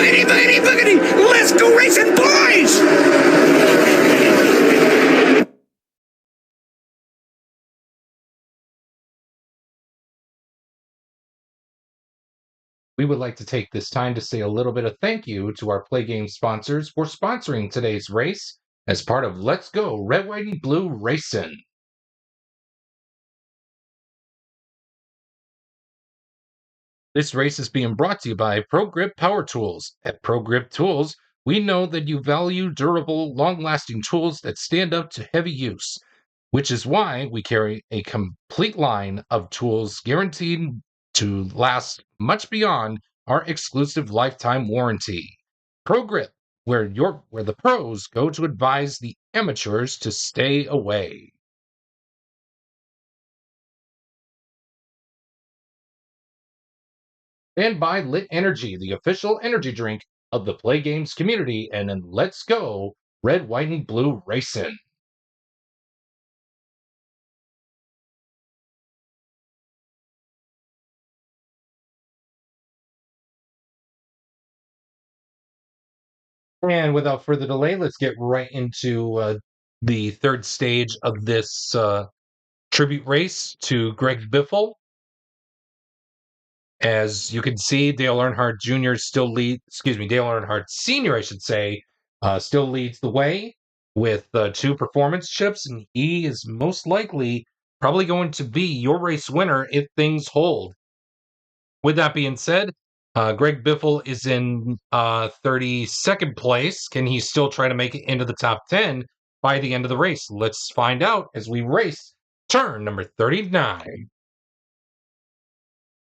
Boogity, boogity, boogity! Let's go racing, boys! We would like to take this time to say a little bit of thank you to our PLAAY Games sponsors for sponsoring today's race as part of Let's Go Red, White, and Blue Racin'. This race is being brought to you by Pro Grip Power Tools. At Pro Grip Tools, we know that you value durable, long-lasting tools that stand up to heavy use, which is why we carry a complete line of tools guaranteed to last much beyond our exclusive lifetime warranty. Pro Grip, where the pros go to advise the amateurs to stay away. And by Lit Energy, the official energy drink of the PLAAY Games community, and then Let's Go Red, White, and Blue Racin'. And without further delay, let's get right into the third stage of this tribute race to Greg Biffle. As you can see, Dale Earnhardt Jr. Dale Earnhardt Sr., I should say, still leads the way with 2 performance chips, and he is most likely probably going to be your race winner if things hold. With that being said, Greg Biffle is in 32nd place. Can he still try to make it into the top 10 by the end of the race? Let's find out as we race turn number 39.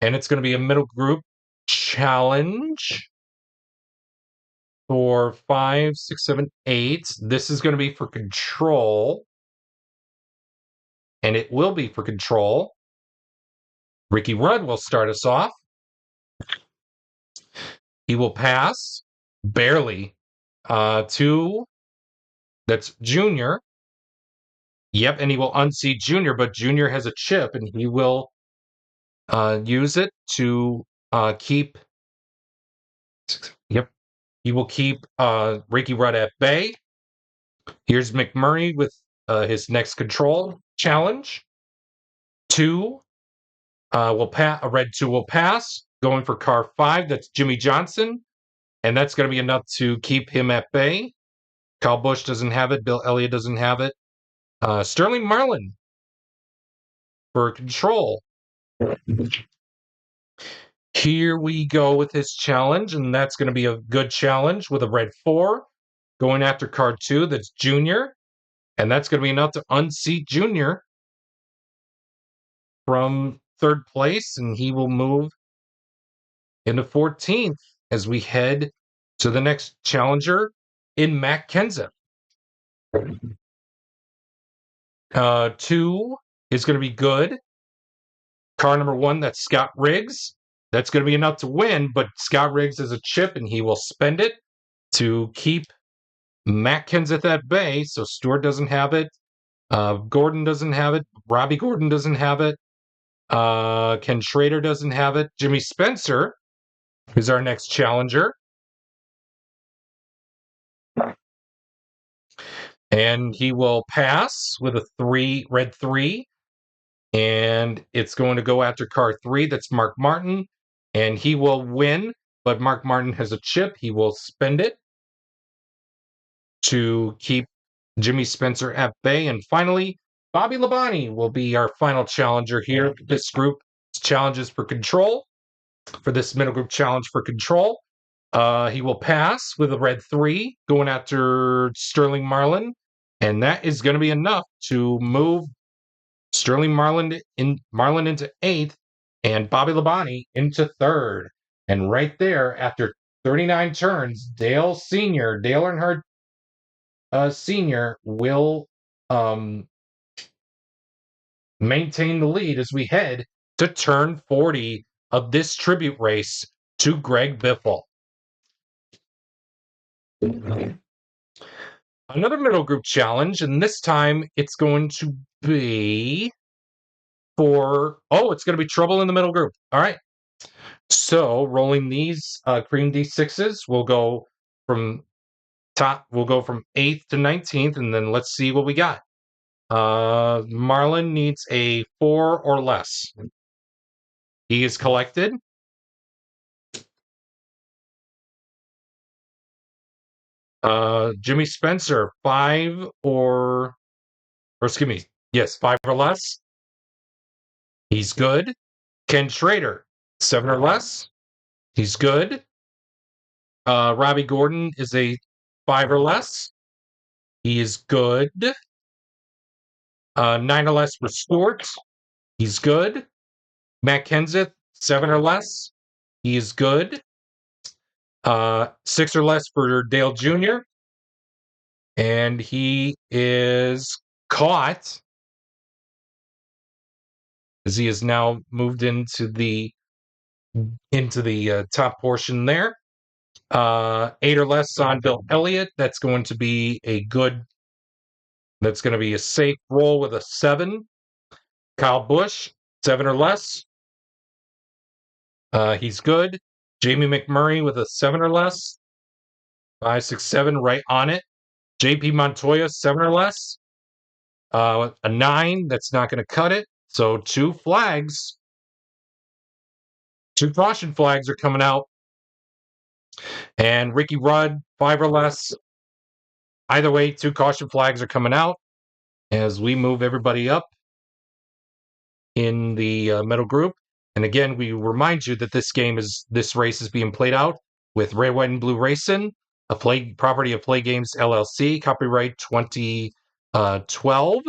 And it's going to be a middle group challenge for 5, 6, 7, 8. This is going to be for control. And it will be for control. Ricky Rudd will start us off. He will pass barely to, that's Junior. Yep, and he will unseat Junior, but Junior has a chip, and he will use it to keep. Yep, he will keep Ricky Rudd at bay. Here's McMurray with his next control challenge. 2 will pass. A red 2 will pass. Going for car 5, that's Jimmy Johnson, and that's going to be enough to keep him at bay. Kyle Busch doesn't have it. Bill Elliott doesn't have it. Sterling Marlin for control. Here we go with his challenge, and that's going to be a good challenge with a red 4. Going after car 2, that's Junior. And that's going to be enough to unseat Junior from 3rd place, and he will move into 14th as we head to the next challenger in Matt Kenseth. 2 is going to be good. Car number 1, that's Scott Riggs. That's going to be enough to win, but Scott Riggs has a chip, and he will spend it to keep Matt Kenseth at bay. So Stewart doesn't have it. Gordon doesn't have it. Robbie Gordon doesn't have it. Ken Schrader doesn't have it. Jimmy Spencer is our next challenger. And he will pass with a red 3. And it's going to go after car 3. That's Mark Martin. And he will win, but Mark Martin has a chip. He will spend it to keep Jimmy Spencer at bay. And finally, Bobby Labonte will be our final challenger here. This group challenges for control, for this middle group challenge for control. He will pass with a red 3, going after Sterling Marlin. And that is going to be enough to move Sterling Marlin into 8th and Bobby Labonte into 3rd. And right there, after 39 turns, Dale Earnhardt Sr. will maintain the lead as we head to turn 40 of this tribute race to Greg Biffle. Another middle group challenge, and this time it's going to be it's going to be trouble in the middle group. All right. So rolling these cream D6s, we'll go from top. We'll go from 8th to 19th, and then let's see what we got. Marlon needs a 4 or less. He is collected. Jimmy Spencer, 5 or excuse me, yes, 5 or less. He's good. Ken Schrader, 7 or less. He's good. Robbie Gordon is a 5 or less. He is good. 9 or less for Stewart. He's good. Matt Kenseth, 7 or less. He is good. 6 or less for Dale Jr. And he is caught as he has now moved into the top portion there. 8 or less on Bill Elliott. That's going to be a good. That's going to be a safe roll with a 7. Kyle Busch, 7 or less. He's good. Jamie McMurray with a 7 or less. 5, 6, 7, right on it. JP Montoya, 7 or less. A 9, that's not going to cut it. So 2 flags. 2 caution flags are coming out. And Ricky Rudd, 5 or less. Either way, 2 caution flags are coming out as we move everybody up in the middle group. And again, we remind you that this race is being played out with Red, White, and Blue Racin, a property of PLAAY Games LLC, copyright 2012,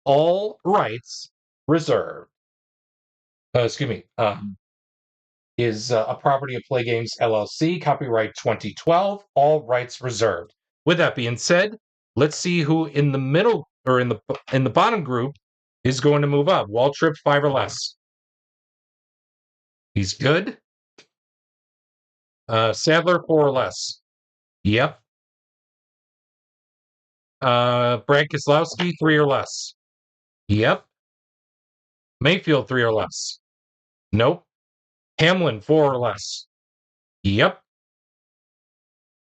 all rights reserved. Is a property of PLAAY Games LLC, copyright 2012, all rights reserved. With that being said, let's see who in the middle or in the bottom group is going to move up. Waltrip, 5 or less. He's good. Sadler, 4 or less. Yep. Brad Keselowski, 3 or less. Yep. Mayfield, 3 or less. Nope. Hamlin, 4 or less. Yep.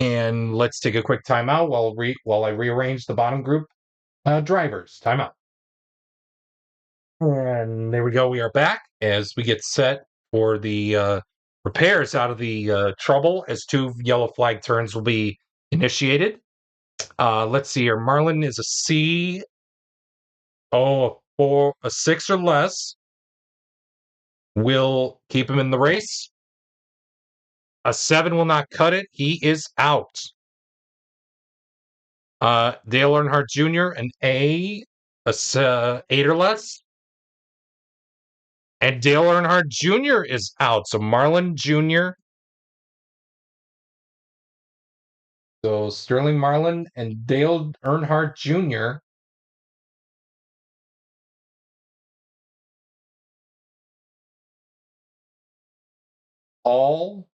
And let's take a quick timeout while I rearrange the bottom group drivers. Timeout. And there we go. We are back as we get set for the repairs out of the trouble as 2 yellow flag turns will be initiated. Let's see here. Marlon is a C. Oh, a 6 or less will keep him in the race. A 7 will not cut it. He is out. Dale Earnhardt Jr., an A, 8 or less. And Dale Earnhardt Jr. is out. So Marlon Jr. So Sterling Marlin and Dale Earnhardt Jr. all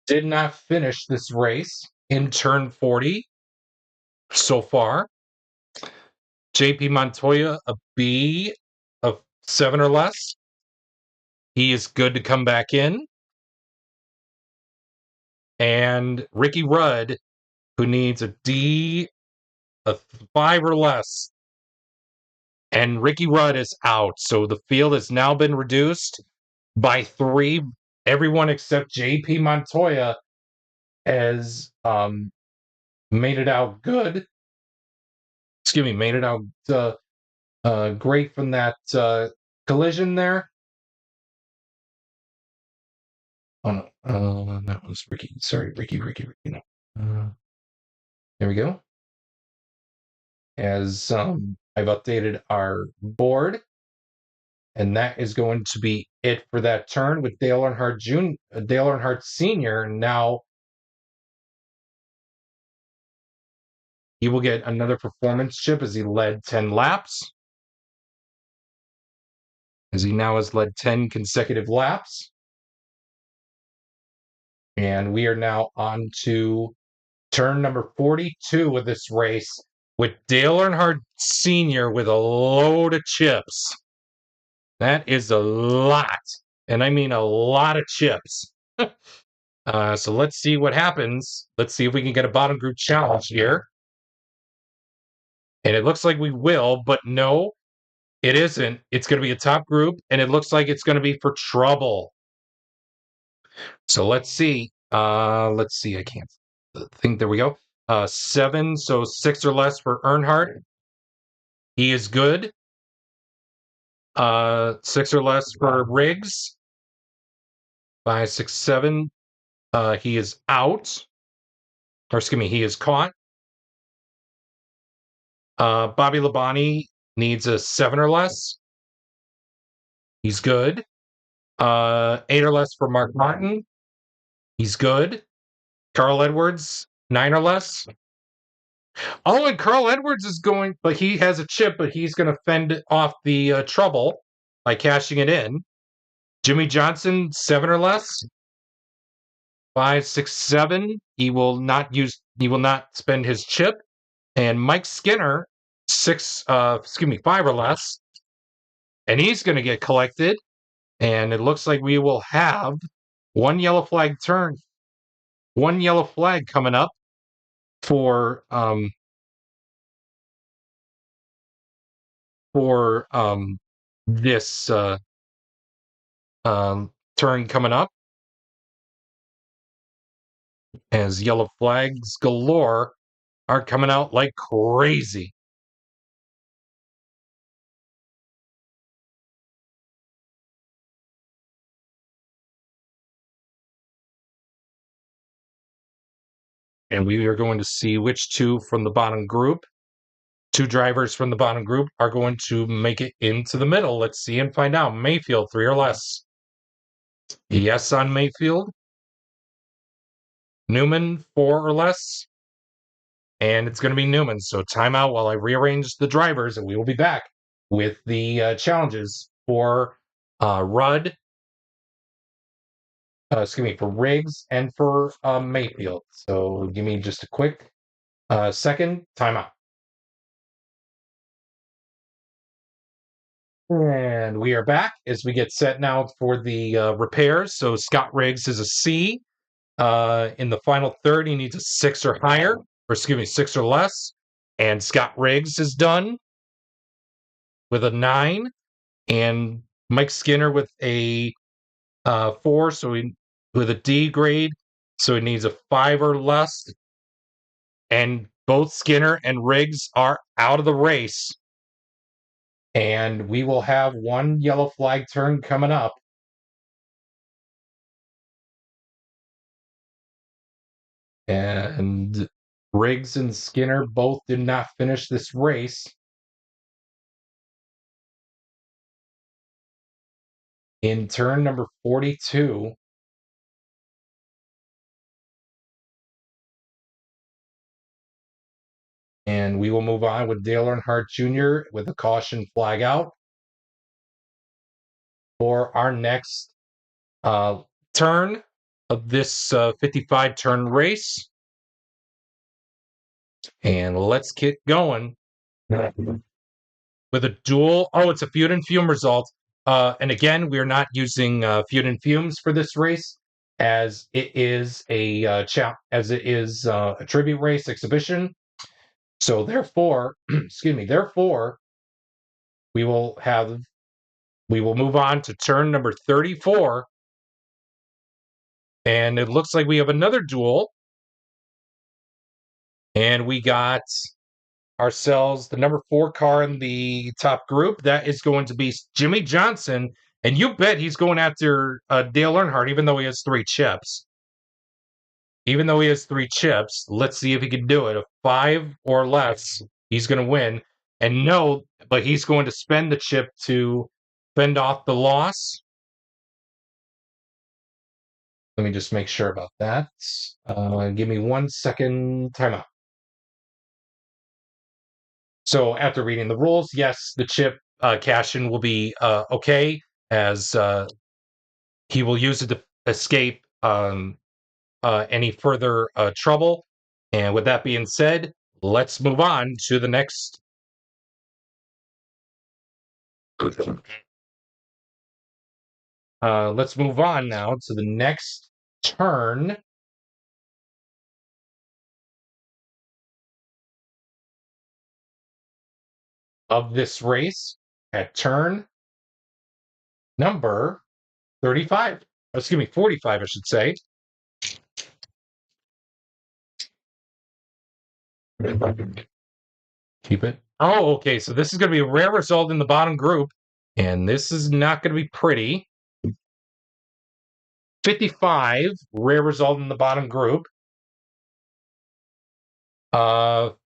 did not finish this race in turn 40 so far. JP Montoya, a B of 7 or less. He is good to come back in. And Ricky Rudd, who needs a D of 5 or less. And Ricky Rudd is out. So the field has now been reduced by 3. Everyone except JP Montoya has made it out good. Made it out great from that collision there. Oh no, that was Ricky. Sorry, Ricky. No. There we go. As I've updated our board, and that is going to be it for that turn with Dale Earnhardt Dale Earnhardt Sr. Now he will get another performance chip as he led 10 laps. As he now has led 10 consecutive laps. And we are now on to turn number 42 of this race with Dale Earnhardt Sr. with a load of chips. That is a lot. And I mean a lot of chips. So let's see what happens. Let's see if we can get a bottom group challenge here. And it looks like we will, but no, it isn't. It's going to be a top group, and it looks like it's going to be for trouble. So let's see. Let's see. I can't think. There we go. 7, so 6 or less for Earnhardt. He is good. 6 or less for Riggs. 5, 6, 7. He is out. Or excuse me, he is caught. Bobby Labonte needs a 7 or less. He's good. 8 or less for Mark Martin. He's good. Carl Edwards, 9 or less. Oh, and Carl Edwards is going, but he has a chip, but he's going to fend off the trouble by cashing it in. Jimmy Johnson, 7 or less. 5, 6, 7. He will not spend his chip. And Mike Skinner, 5 or less. And he's going to get collected. And it looks like we will have one yellow flag turn. One yellow flag coming up for this turn coming up, as yellow flags galore are coming out like crazy. And we are going to see which two from the bottom group, 2 drivers from the bottom group, are going to make it into the middle. Let's see and find out. Mayfield, 3 or less. Yes on Mayfield. Newman, 4 or less. And it's going to be Newman. So timeout while I rearrange the drivers, and we will be back with the challenges for Rudd, for Riggs and for Mayfield. So give me just a quick second. Timeout. And we are back as we get set now for the repairs. So Scott Riggs is a C. In the final third, he needs a 6 or higher, or 6 or less. And Scott Riggs is done with a 9. And Mike Skinner with a 4, with a D grade, so he needs a 5 or less. And both Skinner and Riggs are out of the race. And we will have one yellow flag turn coming up. And Riggs and Skinner both did not finish this race. In turn number 42, and we will move on with Dale Earnhardt Jr. with a caution flag out for our next turn of this 55 turn race. And let's get going with a duel. Oh, it's a Feud and Fume result. And again, we're not using Feud and Fumes for this race, as it is a tribute race exhibition. So therefore, therefore, we will move on to turn number 34. And it looks like we have another duel. And we got ourselves the number 4 car in the top group. That is going to be Jimmy Johnson. And you bet he's going after Dale Earnhardt, even though he has 3 chips. Let's see if he can do it. A 5 or less, he's going to win. And no, but he's going to spend the chip to fend off the loss. Let me just make sure about that. Give me 1 second. Timeout. So after reading the rules, yes, the chip cash-in will be okay, as he will use it to escape any further trouble. And with that being said, let's move on to the next Let's move on now to the next turn. Of this race at turn number 35. Excuse me, 45, I should say. Keep it. Oh, okay. So this is going to be a rare result in the bottom group, and this is not going to be pretty. 55, rare result in the bottom group.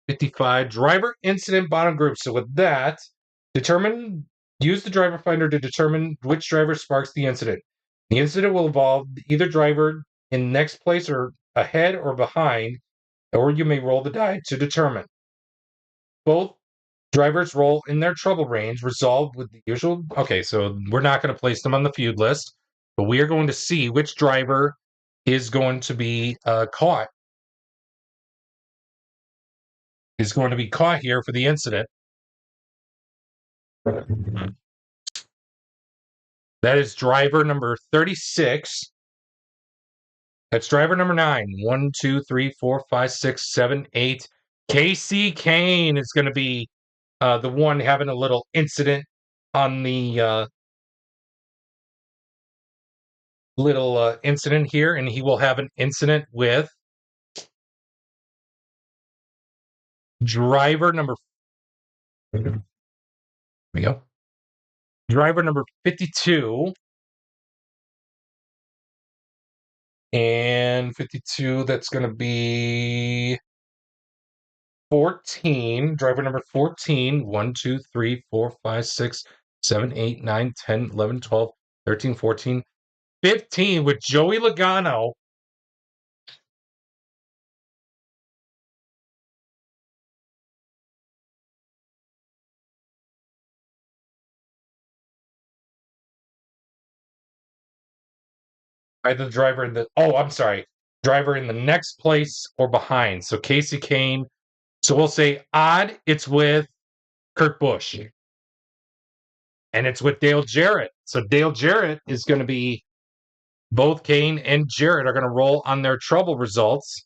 55, driver incident bottom group. So with that, use the driver finder to determine which driver sparks the incident. The incident will involve either driver in next place or ahead or behind, or you may roll the die to determine. Both drivers roll in their trouble range, resolved with the usual. Okay, so we're not going to place them on the feud list, but we are going to see which driver is going to be caught. Is going to be caught here for the incident. That is driver number 36. That's driver number 9. 1, 2, 3, 4, 5, 6, 7, 8. Casey Kane is going to be the one having a little incident on the little incident here, and he will have an incident with driver number. There we go. Driver number 52. And 52, that's going to be 14. Driver number 14. 1, 2, 3, 4, 5, 6, 7, 8, 9, 10, 11, 12, 13, 14, 15 with Joey Logano. Either the driver in the I'm sorry, driver in the next place or behind. So Casey Kane. So we'll say odd. It's with Kurt Busch, and it's with Dale Jarrett. So Dale Jarrett is going to be. Both Kane and Jarrett are going to roll on their trouble results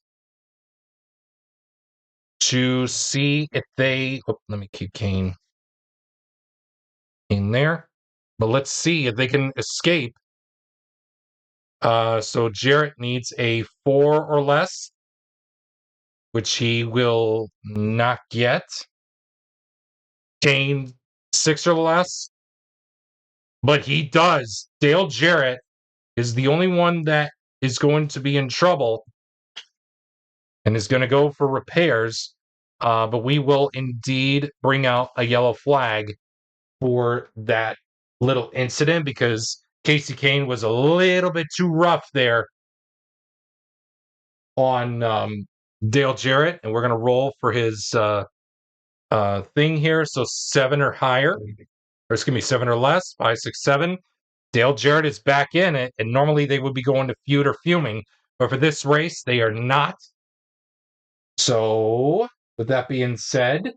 to see if they. Let me keep Kane in there, but let's see if they can escape. So Jarrett needs a 4 or less, which he will not get. Kane 6 or less, but he does. Dale Jarrett is the only one that is going to be in trouble and is going to go for repairs. But we will indeed bring out a yellow flag for that little incident because Casey Kane was a little bit too rough there on Dale Jarrett, and we're going to roll for his thing here. So 7 or higher, or excuse me, 7 or less, 5, 6, 7. Dale Jarrett is back in it, and normally they would be going to Feud or Fuming, but for this race, they are not. So, with that being said,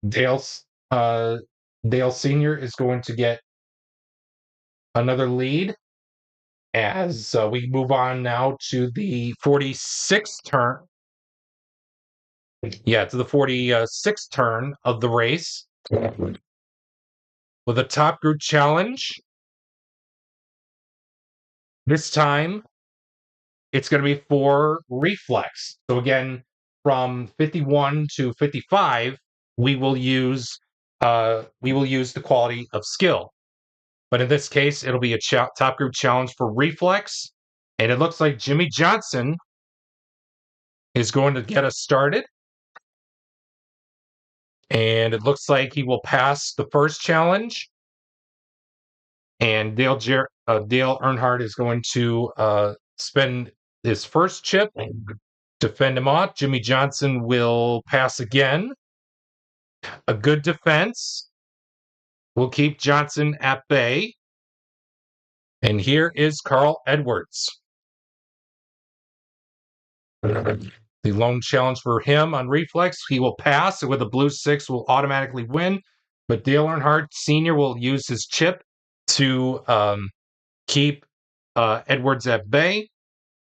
Dale Sr. is going to get another lead as we move on now to the 46th turn. Yeah, to the 46th turn of the race with a top group challenge. This time, it's going to be for reflex. So again, from 51 to 55, we will use the quality of skill. But in this case, it'll be a top group challenge for reflex, and it looks like Jimmy Johnson is going to get us started. And it looks like he will pass the first challenge. And Dale Earnhardt is going to spend his first chip to fend him off. Jimmy Johnson will pass again. A good defense will keep Johnson at bay. And here is Carl Edwards. The lone challenge for him on reflex, he will pass, and with a blue 6 will automatically win. But Dale Earnhardt Sr. will use his chip to keep Edwards at bay.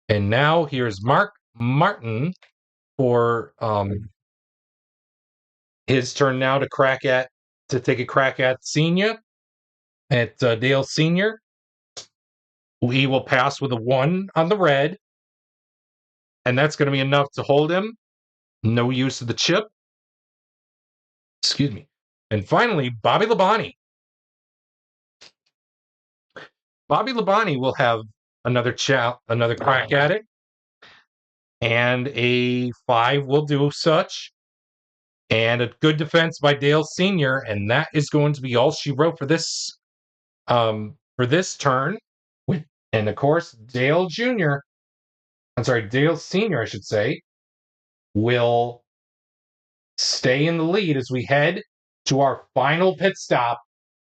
And now here's Mark Martin for his turn now to take a crack at Dale Senior. He will pass with a 1 on the red, and that's going to be enough to hold him. No use of the chip. Excuse me. And finally, Bobby Labonte. Bobby Labonte will have another crack at it, and a 5 will do such. And a good defense by Dale Senior, and that is going to be all she wrote for this turn. And of course, Dale Senior, I should say, will stay in the lead as we head to our final pit stop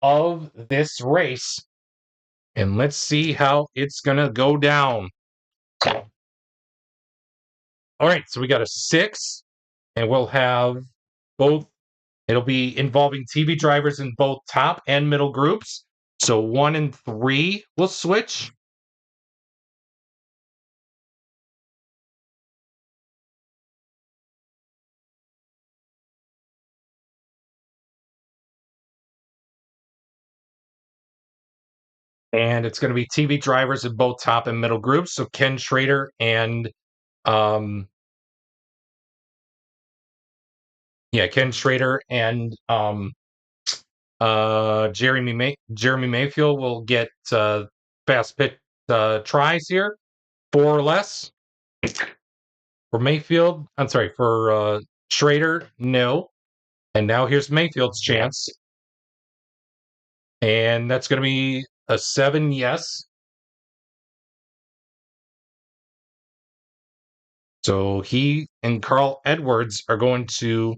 of this race. And let's see how it's going to go down. All right, so we got a 6, and we'll have both. It'll be involving TV drivers in both top and middle groups. So 1 and 3 will switch. And it's going to be TV drivers in both top and middle groups. So Ken Schrader and Jeremy Mayfield will get fast pit tries here, 4 or less. For Mayfield, for Schrader, no. And now here's Mayfield's chance. And that's going to be a 7, yes. So he and Carl Edwards are going to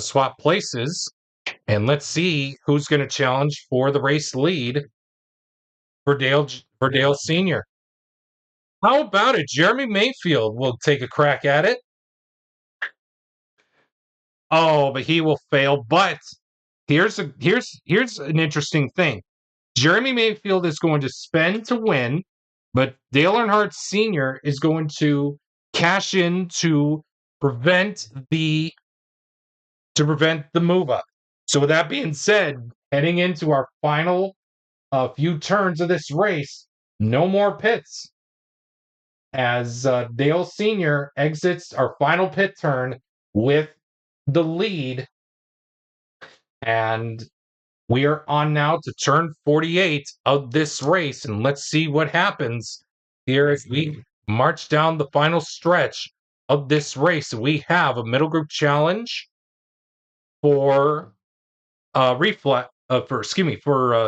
swap places. And let's see who's going to challenge for the race lead for Dale Senior. How about it? Jeremy Mayfield will take a crack at it. Oh, but he will fail. But here's an interesting thing. Jeremy Mayfield is going to spend to win, but Dale Earnhardt Sr. is going to cash in to prevent the move up. So with that being said, heading into our final few turns of this race, no more pits. As Dale Sr. exits our final pit turn with the lead. And we are on now to turn 48 of this race. And let's see what happens here as we march down the final stretch of this race. We have a middle group challenge for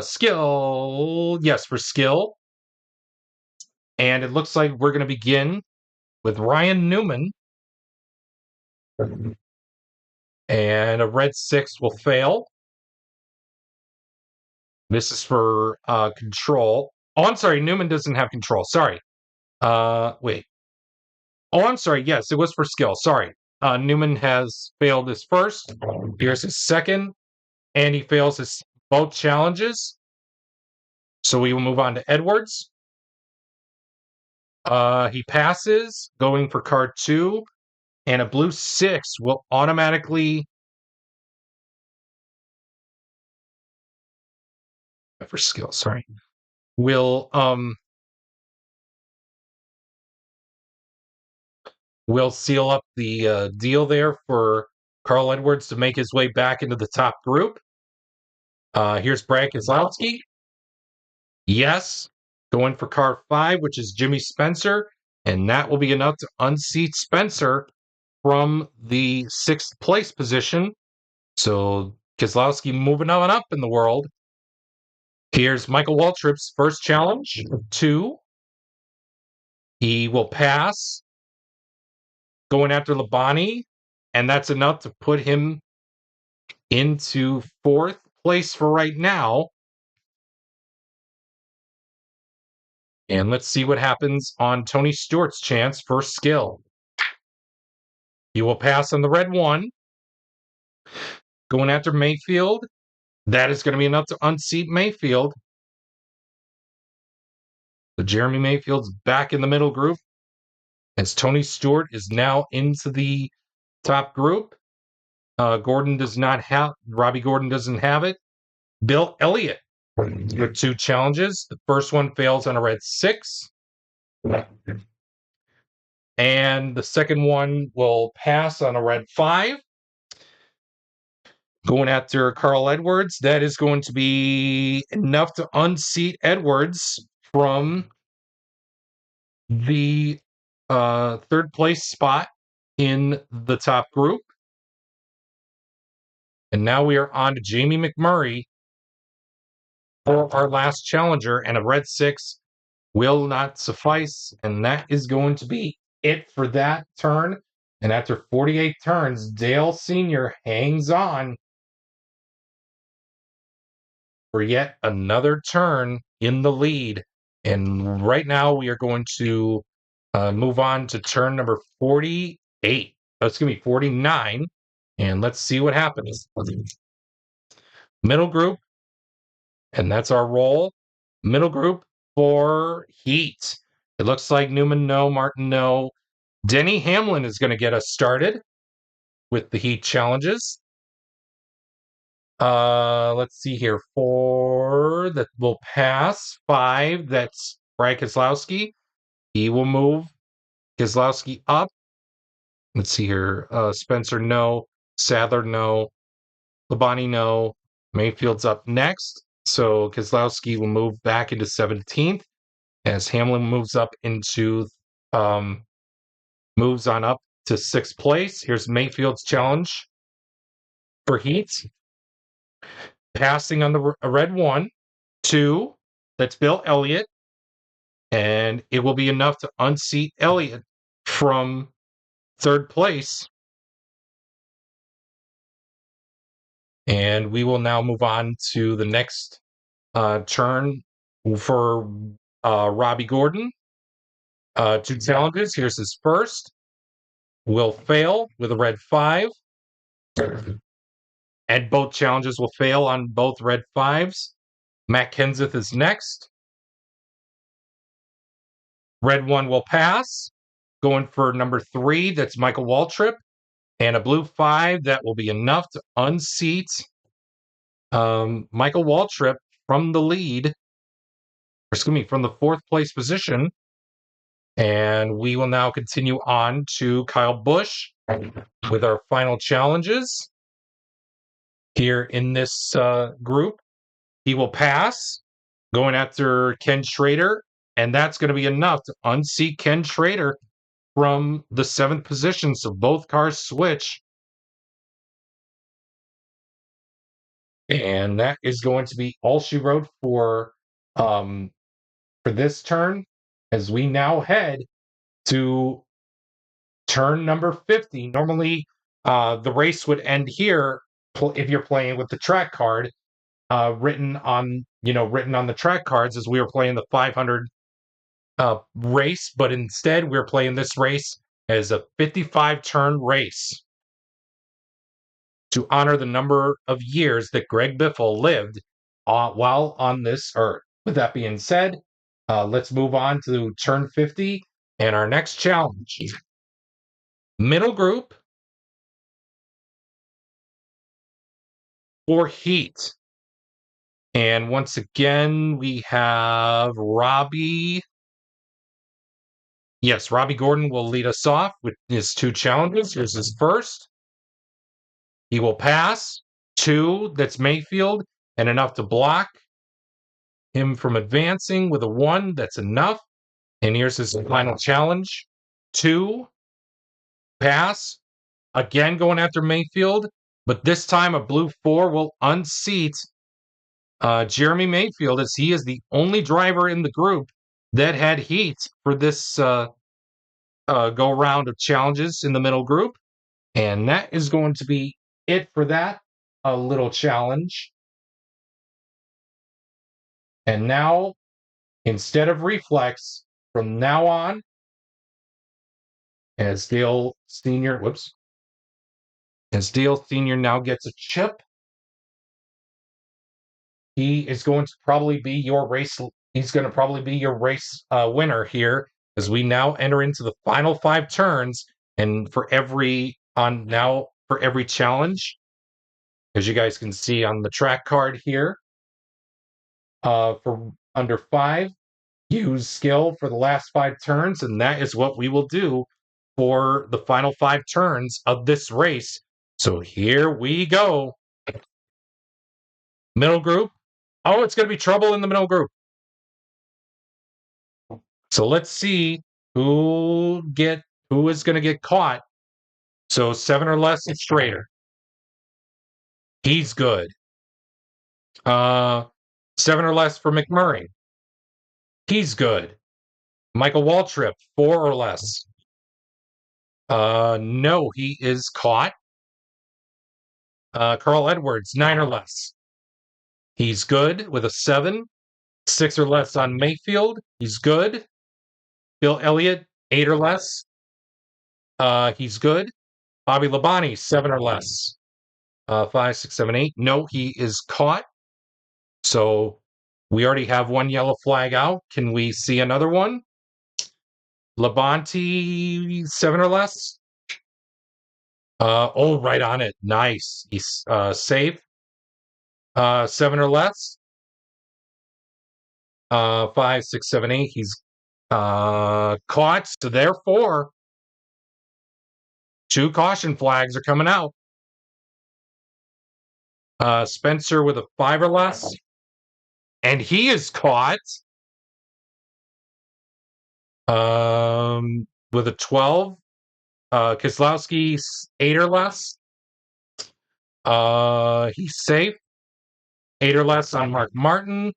skill. Yes, for skill. And it looks like we're going to begin with Ryan Newman. And a red 6 will fail. This is for control. Oh, I'm sorry. Newman doesn't have control. Sorry. Wait. Oh, I'm sorry. Yes, it was for skill. Sorry. Newman has failed his first. Here's his second. And he fails his both challenges. So we will move on to Edwards. He passes, going for card 2. And a blue 6 will automatically... For skill, sorry. Will seal up the deal there for Carl Edwards to make his way back into the top group. Here's Brad Keselowski. Yes. Going for car 5, which is Jimmy Spencer. And that will be enough to unseat Spencer from the 6th place position. So Keselowski moving on up in the world. Here's Michael Waltrip's first challenge, 2. He will pass, going after Labonte, and that's enough to put him into 4th place for right now. And let's see what happens on Tony Stewart's chance for skill. He will pass on the red 1, going after Mayfield. That is going to be enough to unseat Mayfield. So Jeremy Mayfield's back in the middle group as Tony Stewart is now into the top group. Gordon does not have, Robbie Gordon doesn't have it. Bill Elliott with 2 challenges. The first one fails on a red 6. And the second one will pass on a red 5. Going after Carl Edwards, that is going to be enough to unseat Edwards from the third place spot in the top group. And now we are on to Jamie McMurray for our last challenger, and a red 6 will not suffice. And that is going to be it for that turn. And after 48 turns, Dale Sr. hangs on for yet another turn in the lead. And right now we are going to move on to turn number 48. That's going to be 49. And let's see what happens. Middle group, and that's our roll. Middle group for heat. It looks like Newman no, Martin no. Denny Hamlin is going to get us started with the heat challenges. Let's see here. 4 that will pass. 5, that's Brad Keselowski. He will move Keselowski up. Let's see here. Spencer no. Sadler no. Labonte no. Mayfield's up next. So Keselowski will move back into 17th as Hamlin moves up into moves on up to 6th place. Here's Mayfield's challenge for heat. Passing on the red 1, 2, that's Bill Elliott, and it will be enough to unseat Elliott from 3rd place. And we will now move on to the next turn for Robbie Gordon. 2 challenges. Here's his first. Will fail with a red 5. And both challenges will fail on both red 5s. Matt Kenseth is next. Red 1 will pass. Going for number 3, that's Michael Waltrip. And a blue 5, that will be enough to unseat Michael Waltrip from the lead. Or excuse me, from the 4th place position. And we will now continue on to Kyle Busch with our final challenges here in this group. He will pass, going after Ken Schrader, and that's going to be enough to unseat Ken Schrader from the 7th position. So both cars switch. And that is going to be all she wrote for this turn, as we now head to turn number 50. Normally, the race would end here if you're playing with the track card written on the track cards, as we were playing the 500 race, but instead we're playing this race as a 55 turn race to honor the number of years that Greg Biffle lived while on this earth. With that being said, let's move on to turn 50 and our next challenge. Middle group for heat. And once again, we have Robbie. Yes, Robbie Gordon will lead us off with his 2 challenges. Here's his first. He will pass. 2, that's Mayfield, and enough to block him from advancing with a 1, that's enough. And here's his final challenge. 2, pass. Again, going after Mayfield, but this time a blue 4 will unseat Jeremy Mayfield, as he is the only driver in the group that had heat for this go round of challenges in the middle group. And that is going to be it for that little challenge. And now, instead of reflex, from now on, as Dale Sr. now gets a chip, he is going to probably be your race. He's going to probably be your race winner here, as we now enter into the final 5 turns. And for every challenge, as you guys can see on the track card here, for under 5, use skill for the last 5 turns, and that is what we will do for the final 5 turns of this race. So here we go. Middle group. Oh, it's going to be trouble in the middle group. So let's see who is going to get caught. So 7 or less is straighter. He's good. 7 or less for McMurray. He's good. Michael Waltrip, 4 or less. No, he is caught. Carl Edwards, 9 or less. He's good with a 7. 6 or less on Mayfield. He's good. Bill Elliott, 8 or less. He's good. Bobby Labonte, 7 or less. 5, 6, 7, 8. No, he is caught. So we already have one yellow flag out. Can we see another one? Labonte, 7 or less. Right on it. Nice. He's safe. 7 or less. 5, 6, 7, 8. He's caught. So therefore, 2 caution flags are coming out. Spencer with a 5 or less. And he is caught. With a 12. Kislowski, 8 or less. He's safe. 8 or less on Mark Martin.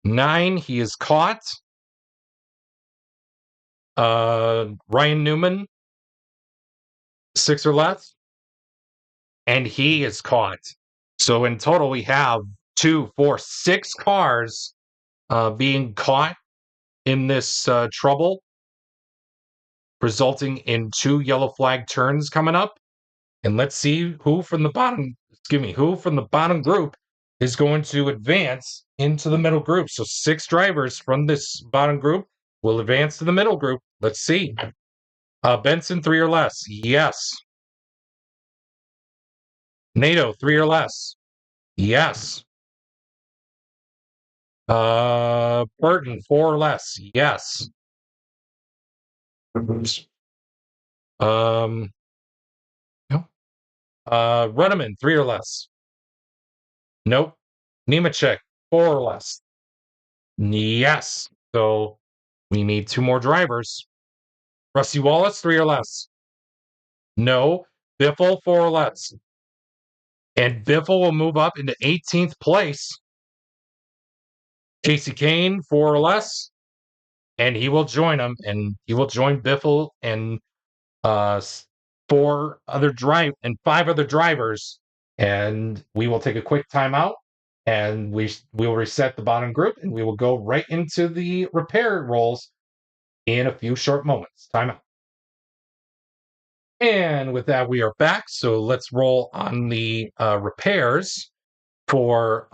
9, he is caught. Ryan Newman, 6 or less. And he is caught. So in total, we have 2, 4, 6 cars being caught in this trouble, resulting in 2 yellow flag turns coming up. And let's see who from the bottom group is going to advance into the middle group. So 6 drivers from this bottom group will advance to the middle group. Let's see. Benson, 3 or less. Yes. NATO, 3 or less. Yes. Burton, 4 or less. Yes. No. Runneman, 3 or less. Nope. Nemechek, 4 or less. Yes. So we need 2 more drivers. Rusty Wallace, 3 or less. No. Biffle, 4 or less. And Biffle will move up into 18th place. Casey Kane, 4 or less. And he will join him, and he will join Biffle and 5 other drivers. And we will take a quick timeout, and we will reset the bottom group, and we will go right into the repair rolls in a few short moments. Timeout. And with that, we are back. So let's roll on the repairs for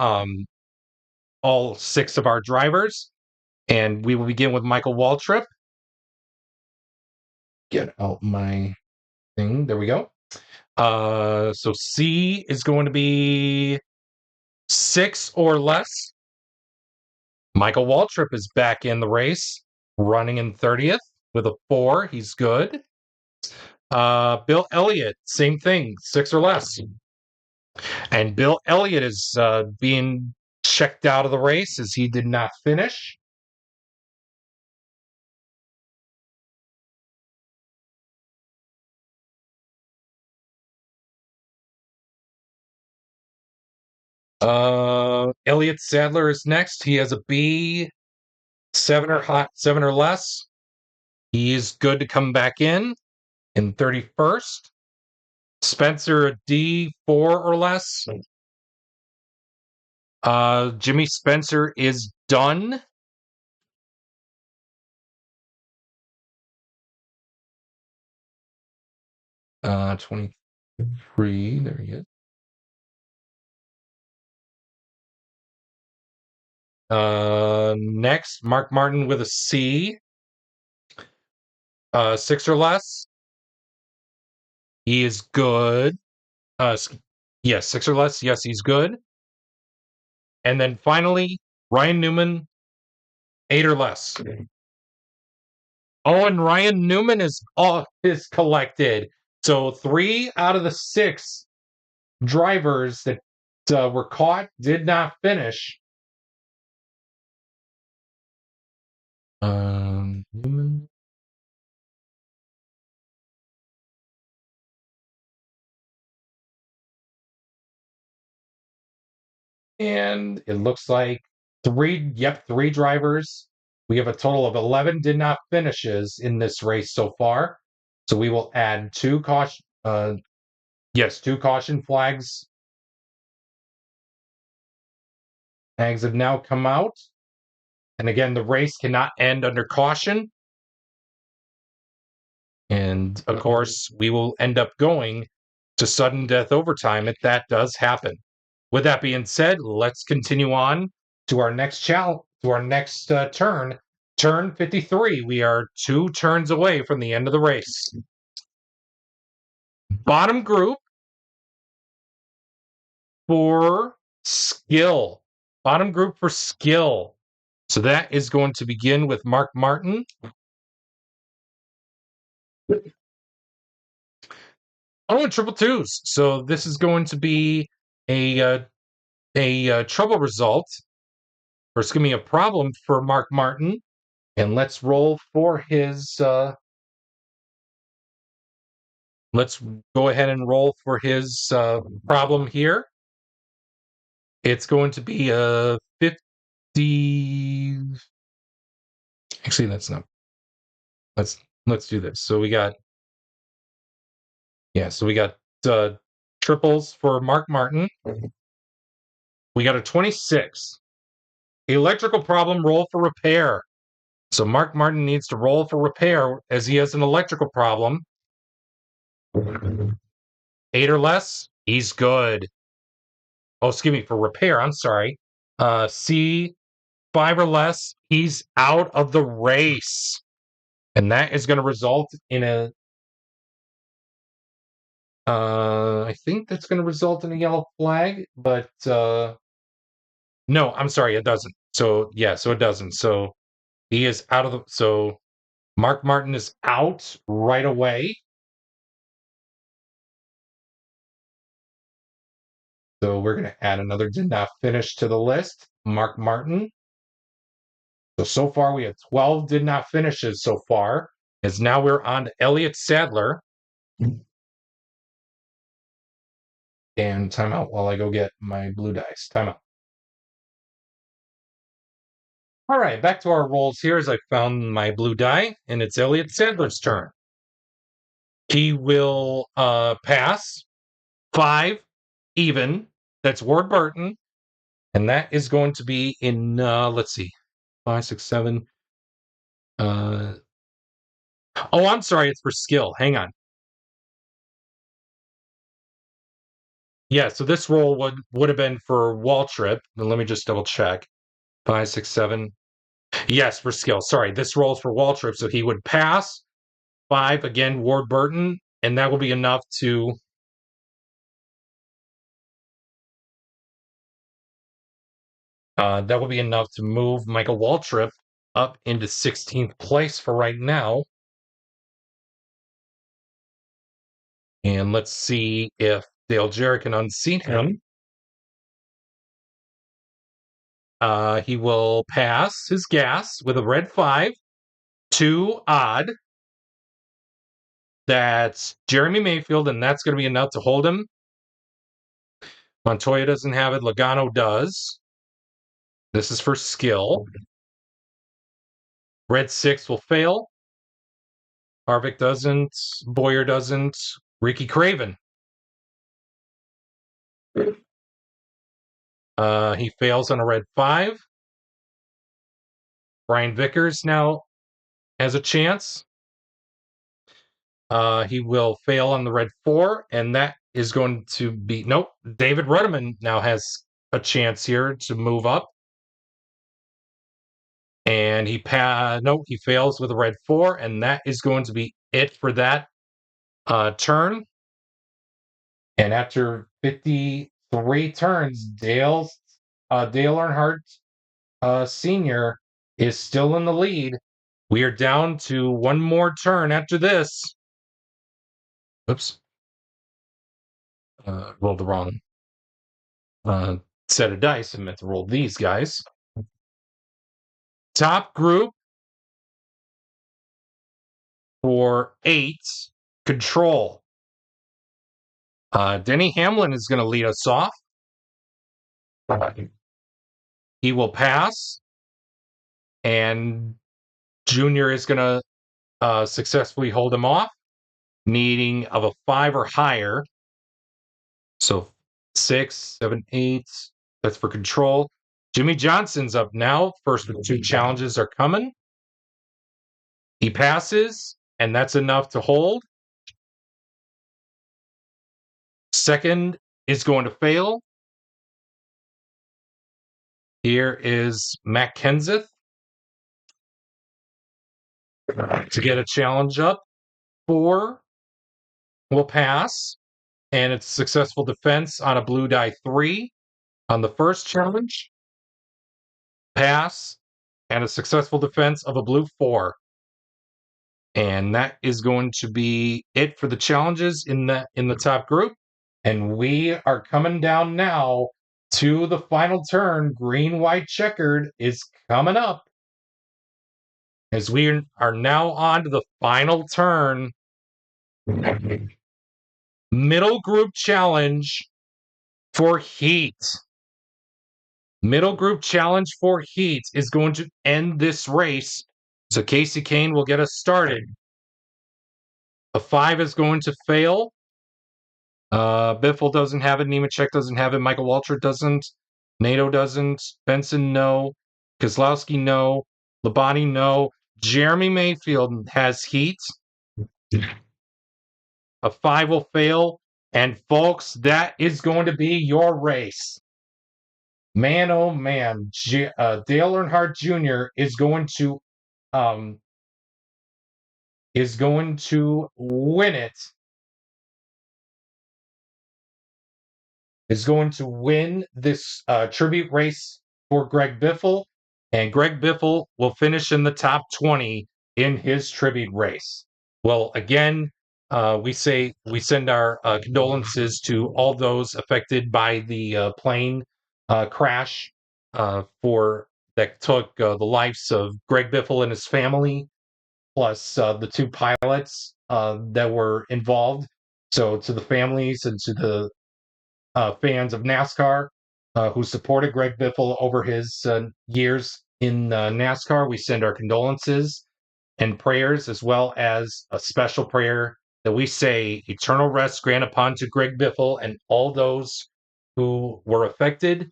all 6 of our drivers. And we will begin with Michael Waltrip. Get out my thing. There we go. So C is going to be 6 or less. Michael Waltrip is back in the race, running in 30th with a 4. He's good. Bill Elliott, same thing, 6 or less. And Bill Elliott is being checked out of the race as he did not finish. Elliott Sadler is next. He has a B, 7 or less. He is good to come back in 31st. Spencer, a D, 4 or less. Jimmy Spencer is done. Uh, 23. There he is. Next, Mark Martin with a C. 6 or less. He is good. Yes, 6 or less. Yes, he's good. And then finally, Ryan Newman, 8 or less. Oh, and Ryan Newman is collected. So 3 out of the 6 drivers that were caught did not finish. Newman. And it looks like 3 drivers. We have a total of 11 did not finishes in this race so far. So we will add 2 caution 2 caution flags. Flags have now come out. And again, the race cannot end under caution. And of course, we will end up going to sudden death overtime if that does happen. With that being said, let's continue on to our next challenge, to our next turn. Turn 53. We are 2 turns away from the end of the race. Bottom group for skill. Bottom group for skill. So that is going to begin with Mark Martin. Oh, and triple twos. So this is going to be a trouble result, or it's going to be a problem for Mark Martin. And let's roll for his. Let's go ahead and roll for his problem here. It's going to be a 50. Actually, that's not. Let's do this. So we got. Yeah, so we got triples for Mark Martin. We got a 26. Electrical problem, roll for repair. So Mark Martin needs to roll for repair as he has an electrical problem. 8 or less, he's good. Oh, excuse me, for repair, I'm sorry. C, 5 or less, he's out of the race. And that is going to result in a I think that's going to result in a yellow flag, but no, I'm sorry, it doesn't. So yeah, so it doesn't. So he is out of the. So Mark Martin is out right away. So we're going to add another did not finish to the list. Mark Martin. So far we have 12 did not finishes so far. As now we're on to Elliott Sadler. And timeout while I go get my blue dice. Timeout. All right, back to our rolls here as I found my blue die, and it's Elliott Sadler's turn. He will pass 5 even. That's Ward Burton. And that is going to be in, let's see, 5, 6, 7. Oh, I'm sorry, it's for skill. Hang on. Yeah, so this roll would have been for Waltrip. Let me just double check. 5, 6, 7. Yes, for skill. Sorry, this roll is for Waltrip, so he would pass 5 again, Ward Burton, and that will be enough to. That will be enough to move Michael Waltrip up into 16th place for right now. And let's see if Dale Jarrett can unseat him. He will pass his gas with a red 5. 2 odd. That's Jeremy Mayfield, and that's going to be enough to hold him. Montoya doesn't have it. Logano does. This is for skill. Red 6 will fail. Harvick doesn't. Boyer doesn't. Ricky Craven. He fails on a red 5. Brian Vickers now has a chance. He will fail on the red 4, and that is going to be. Nope. David Rudderman now has a chance here to move up. And he fails with a red 4, and that is going to be it for that turn. And after 53 turns, Dale Earnhardt Sr. is still in the lead. We are down to one more turn after this. Oops. Rolled the wrong set of dice. I meant to roll these guys. Top group for 8, control. Denny Hamlin is going to lead us off. He will pass, and Junior is going to successfully hold him off, needing of a 5 or higher. So 6, 7, 8. That's for control. Jimmy Johnson's up now. First 2 challenges are coming. He passes, and that's enough to hold. Second is going to fail. Here is Matt Kenseth to get a challenge up. 4 will pass, and it's successful defense on a blue die 3 on the first challenge. Pass, and a successful defense of a blue 4. And that is going to be it for the challenges in the top group. And we are coming down now to the final turn. Green, white, checkered is coming up. As we are now on to the final turn. Middle group challenge for heat. Middle group challenge for heat is going to end this race. So Casey Kane will get us started. A 5 is going to fail. Biffle doesn't have it. Nemechek doesn't have it. Michael Waltrip doesn't. Nato doesn't. Benson, no. Kozlowski, no. Labonte, no. Jeremy Mayfield has heat. A 5 will fail. And folks, that is going to be your race. Man, oh man. Dale Earnhardt Jr. is going to win it. Is going to win this tribute race for Greg Biffle, and Greg Biffle will finish in the top 20 in his tribute race. Well, again, we send our condolences to all those affected by the plane crash that took the lives of Greg Biffle and his family, plus the 2 pilots that were involved. So to the families and to the fans of NASCAR who supported Greg Biffle over his years in NASCAR, we send our condolences and prayers, as well as a special prayer that we say, eternal rest grant upon to Greg Biffle and all those who were affected,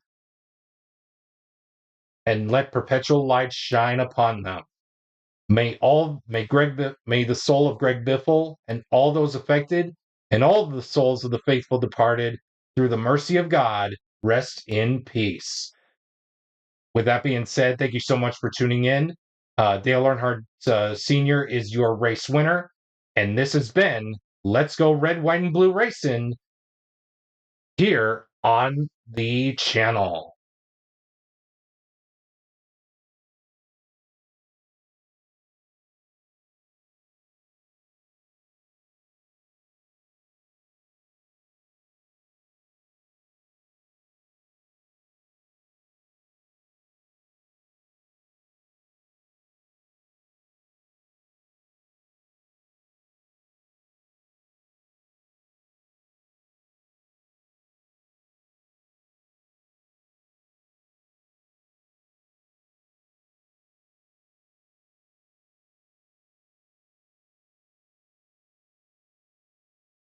and let perpetual light shine upon them. May the soul of Greg Biffle and all those affected, and all of the souls of the faithful departed, through the mercy of God, rest in peace. With that being said, thank you so much for tuning in. Dale Earnhardt Sr. is your race winner, and this has been Let's Go Red, White, and Blue Racing here on the channel.